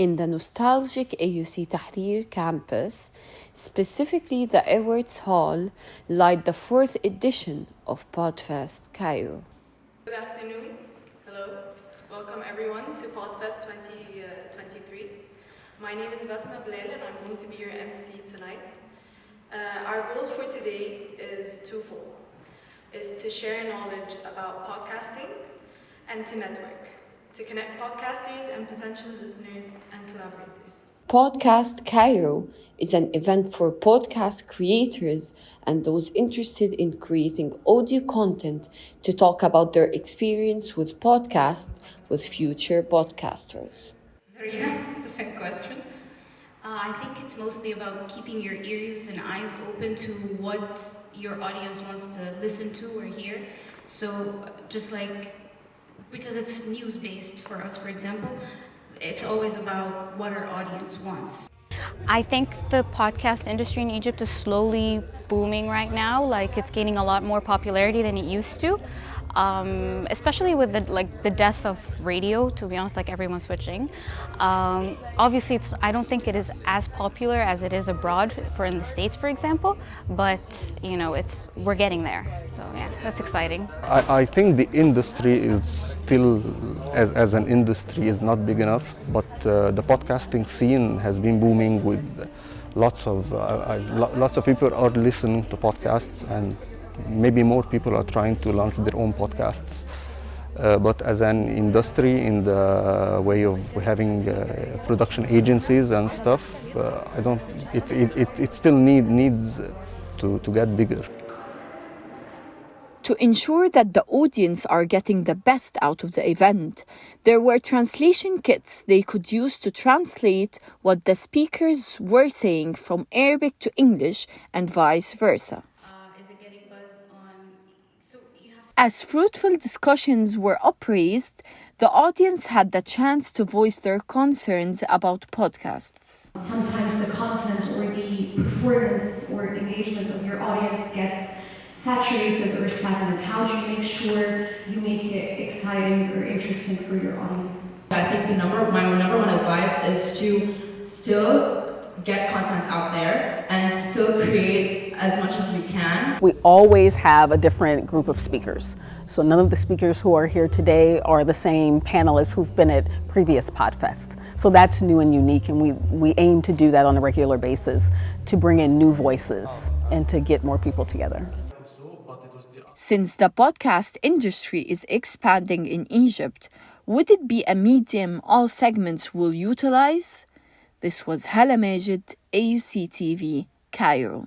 in the nostalgic AUC Tahrir campus, specifically the Edwards Hall, light the 4th edition of Podfest Cairo. Good afternoon. Hello. Welcome everyone to Podfest 2023. My name is Basma Bilal and I'm going to be your MC tonight. Our goal for today is twofold. Is to share knowledge about podcasting and to network, to connect podcasters and potential listeners and collaborators. Podfest Cairo is an event for podcast creators and those interested in creating audio content to talk about their experience with podcasts with future podcasters. Verena, the same question. I think it's mostly about keeping your ears and eyes open to what your audience wants to listen to or hear. So just like, because it's news-based for us, for example, it's always about what our audience wants. I think the podcast industry in Egypt is slowly booming right now. Like, it's gaining a lot more popularity than it used to. Especially with the death of radio, to be honest, like everyone's switching. Obviously, I don't think it is as popular as it is abroad, for in the States, for example. But you know, we're getting there. So yeah, that's exciting. I think the industry is still, as an industry, is not big enough. But the podcasting scene has been booming with lots of people are listening to podcasts, and maybe more people are trying to launch their own podcasts. But as an industry, in the way of having production agencies and stuff, it still needs to get bigger. To ensure that the audience are getting the best out of the event, there were translation kits they could use to translate what the speakers were saying from Arabic to English and vice versa. As fruitful discussions were upraised, the audience had the chance to voice their concerns about podcasts. Sometimes the content or the performance or engagement of your audience gets saturated or stagnant. How do you make sure you make it exciting or interesting for your audience? I think my number one advice is to still get content out there and still create as much as we can. We always have a different group of speakers. So none of the speakers who are here today are the same panelists who've been at previous Podfests. So that's new and unique, and we aim to do that on a regular basis to bring in new voices and to get more people together. Since the podcast industry is expanding in Egypt, would it be a medium all segments will utilize? This was Hala Majd, AUC TV, Cairo.